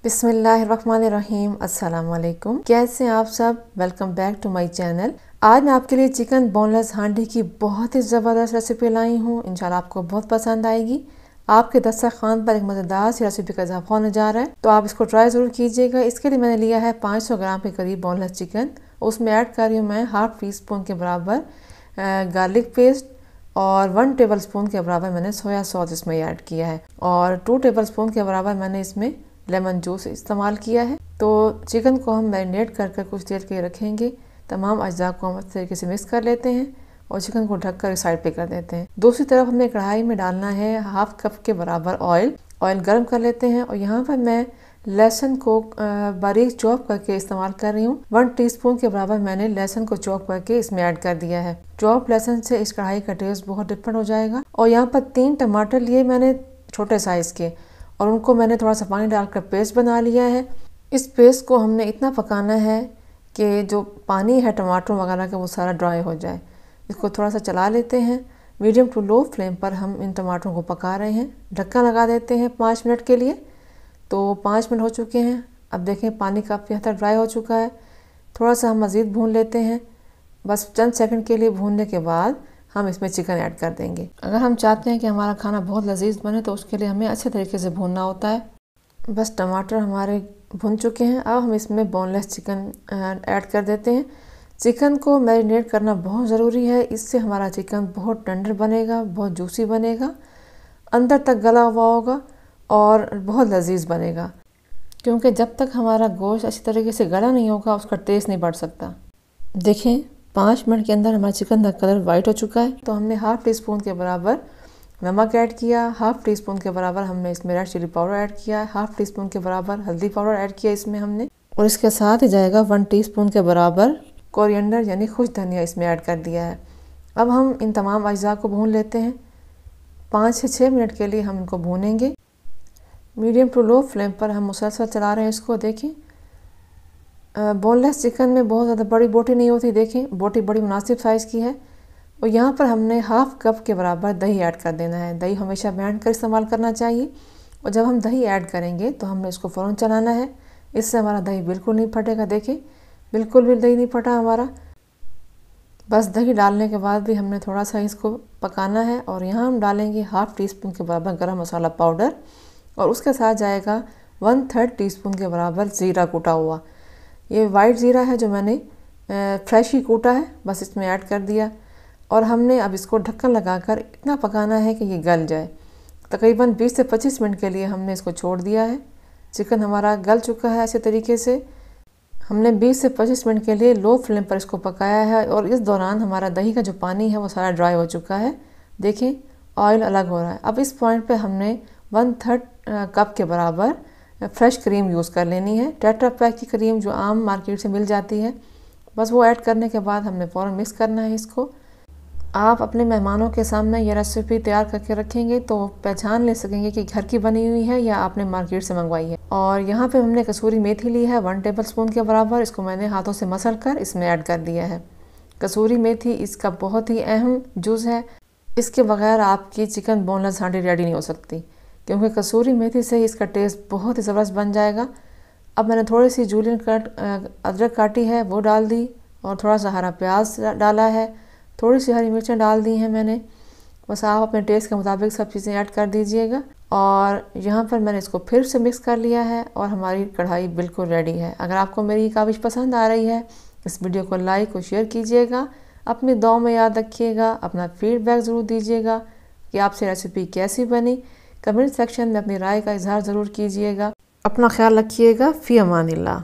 बिस्मिल्लाहिर्रहमानिर्रहीम। अस्सलाम वालेकुम। कैसे हैं आप सब? Welcome back to my channel. आज मैं आपके लिए चिकन बोनलेस हांडी की बहुत ही ज़बरदस्त रेसिपी लाई हूँ। इंशाल्लाह आपको बहुत पसंद आएगी। आपके दस्तरखान पर एक मज़ेदार सी रेसिपी का इजाफा होने जा रहा है, तो आप इसको ट्राई ज़रूर कीजिएगा। इसके लिए मैंने लिया है 500 ग्राम के करीब बोनलेस चिकन। उसमें ऐड कर रही हूँ मैं हाफ़ टी स्पून के बराबर गार्लिक पेस्ट और 1 टेबल स्पून के बराबर मैंने सोया सॉस इसमें ऐड किया है और 2 टेबल स्पून के बराबर मैंने इसमें लेमन जूस इस्तेमाल किया है। तो चिकन को हम मैरिनेट कर कुछ देर के लिए रखेंगे। तमाम अज्जा को हम अच्छे तरीके से मिक्स कर लेते हैं और चिकन को ढककर साइड पे कर देते हैं। दूसरी तरफ हमें कढ़ाई में डालना है हाफ कप के बराबर ऑयल गर्म कर लेते हैं और यहाँ पर मैं लहसुन को बारीक चॉप करके इस्तेमाल कर रही हूँ। 1 टीस्पून के बराबर मैंने लहसुन को चॉप करके इसमें ऐड कर दिया है। चॉप लहसुन से इस कढ़ाई का टेस्ट बहुत डिफरेंट हो जाएगा। और यहाँ पर 3 टमाटर लिए मैंने छोटे साइज के और उनको मैंने थोड़ा सा पानी डालकर पेस्ट बना लिया है। इस पेस्ट को हमने इतना पकाना है कि जो पानी है टमाटर वगैरह का वो सारा ड्राई हो जाए। इसको थोड़ा सा चला लेते हैं। मीडियम टू लो फ्लेम पर हम इन टमाटरों को पका रहे हैं। ढक्कन लगा देते हैं 5 मिनट के लिए। तो 5 मिनट हो चुके हैं। अब देखें पानी काफ़ी हद तक ड्राई हो चुका है। थोड़ा सा हम मज़ीद भून लेते हैं। बस चंद सेकंड के लिए भूनने के बाद हम इसमें चिकन ऐड कर देंगे। अगर हम चाहते हैं कि हमारा खाना बहुत लजीज बने तो उसके लिए हमें अच्छे तरीके से भूनना होता है। बस टमाटर हमारे भुन चुके हैं। अब हम इसमें बोनलेस चिकन ऐड कर देते हैं। चिकन को मैरिनेट करना बहुत ज़रूरी है। इससे हमारा चिकन बहुत टेंडर बनेगा, बहुत जूसी बनेगा, अंदर तक गला हुआ होगा और बहुत लजीज बनेगा। क्योंकि जब तक हमारा गोश्त अच्छी तरीके से गला नहीं होगा उसका टेस्ट नहीं बढ़ सकता। देखें 5 मिनट के अंदर हमारा चिकन का कलर वाइट हो चुका है। तो हमने हाफ़ टी स्पून के बराबर नमक ऐड किया, हाफ़ टी स्पून के बराबर हमने इसमें रेड चिली पाउडर ऐड किया, हाफ़ टी स्पून के बराबर हल्दी पाउडर ऐड किया इसमें हमने, और इसके साथ ही जाएगा 1 टीस्पून के बराबर कोरिएंडर यानी खुश धनिया इसमें ऐड कर दिया है। अब हम इन तमाम अज्जा को भून लेते हैं। 5 से 6 मिनट के लिए हम इनको भूनेंगे। मीडियम टू लो फ्लेम पर हम मुसलसल चला रहे हैं इसको। देखें बोनलेस चिकन में बहुत ज़्यादा बड़ी बोटी नहीं होती। देखें बोटी बड़ी मुनासिब साइज़ की है। और यहाँ पर हमने हाफ़ कप के बराबर दही ऐड कर देना है। दही हमेशा बैंड कर इस्तेमाल करना चाहिए। और जब हम दही ऐड करेंगे तो हमने इसको फ़ौरन चलाना है। इससे हमारा दही बिल्कुल नहीं फटेगा। देखें बिल्कुल भी दही नहीं फटा हमारा। बस दही डालने के बाद भी हमने थोड़ा सा इसको पकाना है। और यहाँ हम डालेंगे हाफ़ टी स्पून के बराबर गरम मसाला पाउडर और उसके साथ जाएगा 1/3 टीस्पून के बराबर ज़ीरा कूटा हुआ। ये वाइट ज़ीरा है जो मैंने फ्रेश ही कूटा है, बस इसमें ऐड कर दिया। और हमने अब इसको ढक्कन लगाकर इतना पकाना है कि ये गल जाए। तकरीबन 20 से 25 मिनट के लिए हमने इसको छोड़ दिया है। चिकन हमारा गल चुका है अच्छे तरीके से। हमने 20 से 25 मिनट के लिए लो फ्लेम पर इसको पकाया है और इस दौरान हमारा दही का जो पानी है वो सारा ड्राई हो चुका है। देखें ऑयल अलग हो रहा है। अब इस पॉइंट पे हमने 1/3 कप के बराबर फ्रेश क्रीम यूज़ कर लेनी है। टेट्रा पैक की क्रीम जो आम मार्केट से मिल जाती है, बस वो ऐड करने के बाद हमने फ़ौरन मिक्स करना है इसको। आप अपने मेहमानों के सामने ये रेसिपी तैयार करके रखेंगे तो पहचान ले सकेंगे कि घर की बनी हुई है या आपने मार्केट से मंगवाई है। और यहाँ पे हमने कसूरी मेथी ली है 1 टेबल स्पून के बराबर। इसको मैंने हाथों से मसल कर इसमें ऐड कर दिया है। कसूरी मेथी इसका बहुत ही अहम जुज़ है। इसके बगैर आपकी चिकन बोनलेस हांडी रेडी नहीं हो सकती, क्योंकि कसूरी मेथी से इसका टेस्ट बहुत ही ज़बरदस्त बन जाएगा। अब मैंने थोड़ी सी जूलियन कट अदरक काटी है वो डाल दी और थोड़ा सा हरा प्याज डाला है, थोड़ी सी हरी मिर्चें डाल दी हैं मैंने। बस आप अपने टेस्ट के मुताबिक सब चीज़ें ऐड कर दीजिएगा। और यहाँ पर मैंने इसको फिर से मिक्स कर लिया है और हमारी कढ़ाई बिल्कुल रेडी है। अगर आपको मेरी काविश पसंद आ रही है इस वीडियो को लाइक और शेयर कीजिएगा। अपनी दुआओं में याद रखिएगा। अपना फीडबैक ज़रूर दीजिएगा कि आपसे रेसिपी कैसी बनी। कमेंट सेक्शन में अपनी राय का इजहार ज़रूर कीजिएगा। अपना ख्याल रखिएगा। फ़ी अमानिल्लाह।